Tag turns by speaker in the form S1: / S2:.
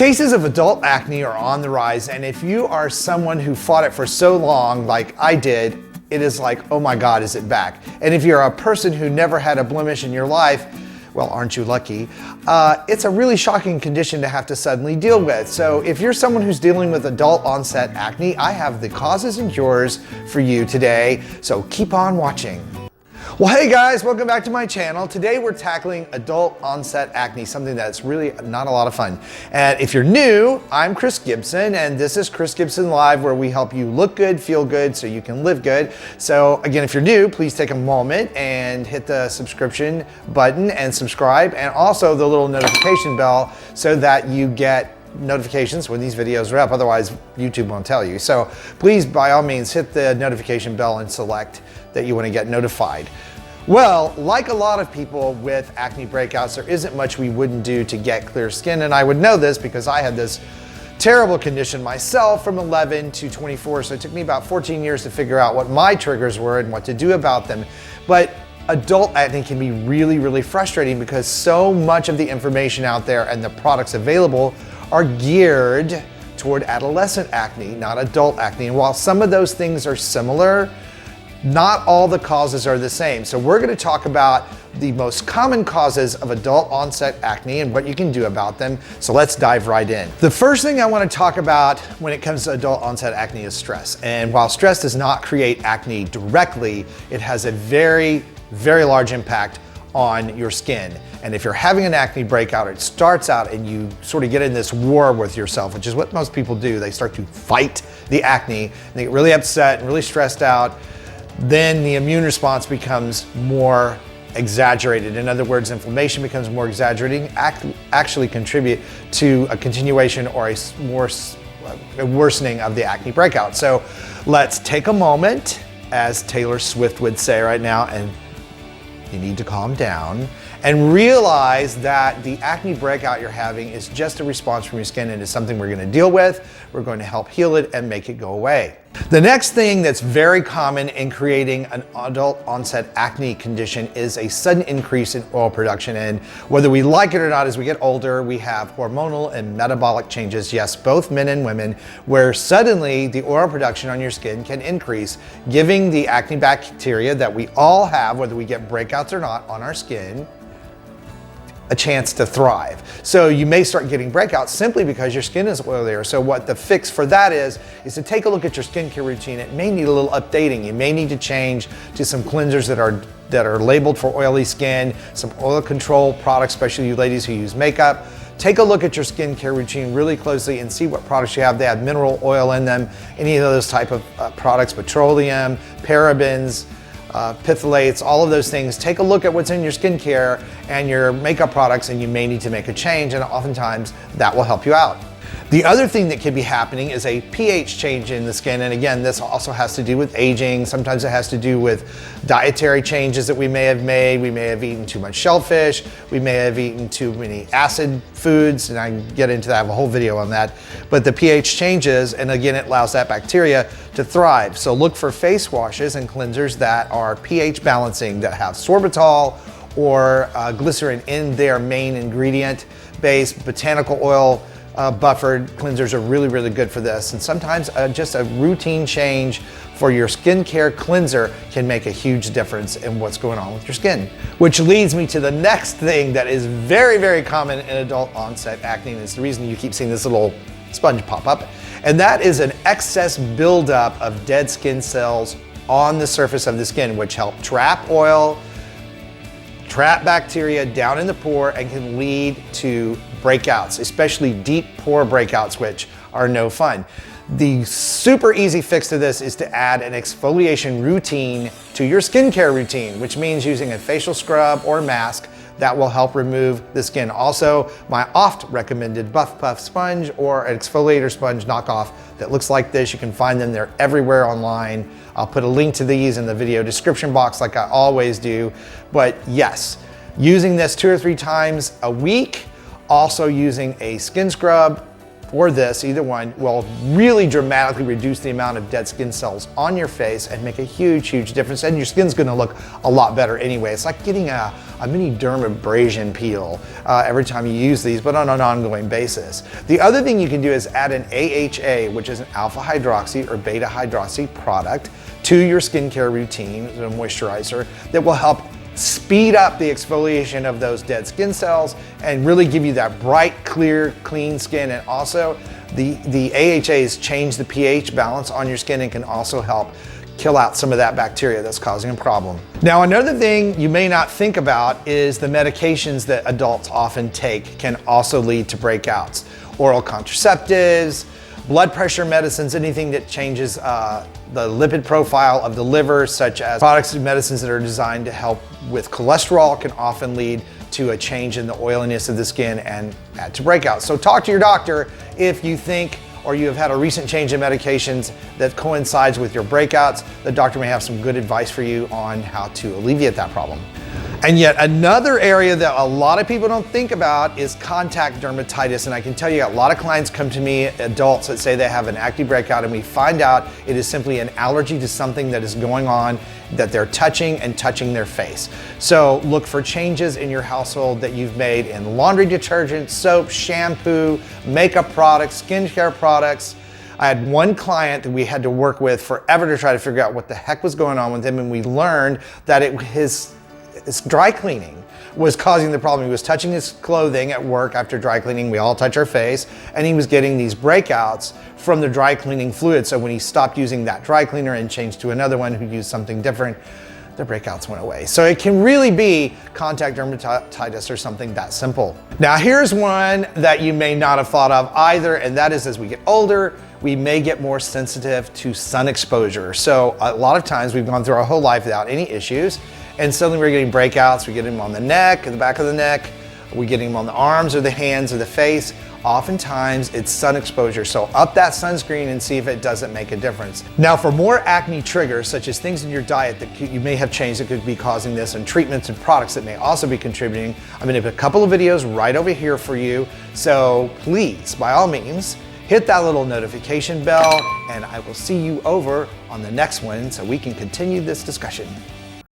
S1: Cases of adult acne are on the rise, and if you are someone who fought it for so long, like I did, it is like, oh my God, is it back? And if you're a person who never had a blemish in your life, well, aren't you lucky? It's a really shocking condition to have to suddenly deal with. So if you're someone who's dealing with adult onset acne, I have the causes and cures for you today, so keep on watching. Well, hey guys, welcome back to my channel. Today we're tackling adult onset acne, something that's really not a lot of fun. And if you're new, I'm Chris Gibson, and this is Chris Gibson Live, where we help you look good, feel good, so you can live good. So again, if you're new, please take a moment and hit the subscription button and subscribe, and also the little notification bell so that you get notifications when these videos are up. Otherwise, YouTube won't tell you. So please, by all means, hit the notification bell and select that you want to get notified. Well, like a lot of people with acne breakouts, there isn't much we wouldn't do to get clear skin, and I would know this because I had this terrible condition myself from 11 to 24, so it took me about 14 years to figure out what my triggers were and what to do about them. But adult acne can be really, really frustrating because so much of the information out there and the products available are geared toward adolescent acne, not adult acne. And while some of those things are similar, not all the causes are the same. So we're going to talk about the most common causes of adult onset acne and what you can do about them. So let's dive right in. The first thing I want to talk about when it comes to adult onset acne is stress. And while stress does not create acne directly, it has a very, very large impact on your skin. And if you're having an acne breakout, it starts out and you sort of get in this war with yourself, which is what most people do. They start to fight the acne and they get really upset and really stressed out. Then the immune response becomes more exaggerated. In other words, inflammation becomes more exaggerating, actually contribute to a continuation or a worsening of the acne breakout. So let's take a moment, as Taylor Swift would say right now, and you need to calm down and realize that the acne breakout you're having is just a response from your skin and is something we're going to deal with. We're going to help heal it and make it go away. The next thing that's very common in creating an adult onset acne condition is a sudden increase in oil production. And whether we like it or not, as we get older, we have hormonal and metabolic changes, yes, both men and women, where suddenly the oil production on your skin can increase, giving the acne bacteria that we all have, whether we get breakouts or not, on our skin, a chance to thrive. So you may start getting breakouts simply because your skin is oilier. So what the fix for that is to take a look at your skincare routine. It may need a little updating. You may need to change to some cleansers that are labeled for oily skin, some oil control products, especially you ladies who use makeup. Take a look at your skincare routine really closely and see what products you have. They have mineral oil in them, any of those type of products, petroleum, parabens, phthalates, all of those things. Take a look at what's in your skincare and your makeup products, and you may need to make a change, and oftentimes that will help you out. The other thing that could be happening is a pH change in the skin, and again, this also has to do with aging. Sometimes it has to do with dietary changes that we may have made. We may have eaten too much shellfish. We may have eaten too many acid foods, and I can get into that. I have a whole video on that. But the pH changes, and again, it allows that bacteria to thrive. So look for face washes and cleansers that are pH balancing, that have sorbitol or glycerin in their main ingredient base. Botanical oil buffered cleansers are really, really good for this. And sometimes just a routine change for your skincare cleanser can make a huge difference in what's going on with your skin. Which leads me to the next thing that is very, very common in adult onset acne, and it's the reason you keep seeing this little sponge pop up, and that is an excess buildup of dead skin cells on the surface of the skin, which help trap oil, trap bacteria down in the pore, and can lead to breakouts, especially deep pore breakouts, which are no fun. The super easy fix to this is to add an exfoliation routine to your skincare routine, which means using a facial scrub or mask that will help remove the skin. Also, my oft recommended Buff Puff sponge or an exfoliator sponge knockoff that looks like this. You can find them, they're everywhere online. I'll put a link to these in the video description box like I always do. But yes, using this 2 or 3 times a week, also using a skin scrub or this, either one, will really dramatically reduce the amount of dead skin cells on your face and make a huge, huge difference. And your skin's gonna look a lot better anyway. It's like getting a mini dermabrasion peel every time you use these, but on an ongoing basis. The other thing you can do is add an AHA, which is an alpha hydroxy or beta hydroxy product, to your skincare routine, a moisturizer that will help speed up the exfoliation of those dead skin cells and really give you that bright, clear, clean skin. And also the AHAs change the pH balance on your skin and can also help kill out some of that bacteria that's causing a problem. Now, another thing you may not think about is the medications that adults often take can also lead to breakouts. Oral contraceptives, blood pressure medicines, anything that changes the lipid profile of the liver, such as products and medicines that are designed to help with cholesterol, can often lead to a change in the oiliness of the skin and add to breakouts. So talk to your doctor if you think or you have had a recent change in medications that coincides with your breakouts. The doctor may have some good advice for you on how to alleviate that problem. And yet another area that a lot of people don't think about is contact dermatitis. And I can tell you, a lot of clients come to me, adults, that say they have an acne breakout, and we find out it is simply an allergy to something that is going on that they're touching their face. So look for changes in your household that you've made in laundry detergent, soap, shampoo, makeup products, skincare products. I had one client that we had to work with forever to try to figure out what the heck was going on with him, and we learned that his dry cleaning was causing the problem. He was touching his clothing at work after dry cleaning. We all touch our face, and he was getting these breakouts from the dry cleaning fluid. So when he stopped using that dry cleaner and changed to another one who used something different, the breakouts went away. So it can really be contact dermatitis or something that simple. Now here's one that you may not have thought of either, and that is, as we get older, we may get more sensitive to sun exposure. So a lot of times we've gone through our whole life without any issues, and suddenly we're getting breakouts. We get them on the neck, the back of the neck, we get them on the arms or the hands or the face. Oftentimes it's sun exposure. So up that sunscreen and see if it doesn't make a difference. Now, for more acne triggers, such as things in your diet that you may have changed that could be causing this, and treatments and products that may also be contributing, I'm gonna put a couple of videos right over here for you. So please, by all means, hit that little notification bell, and I will see you over on the next one so we can continue this discussion.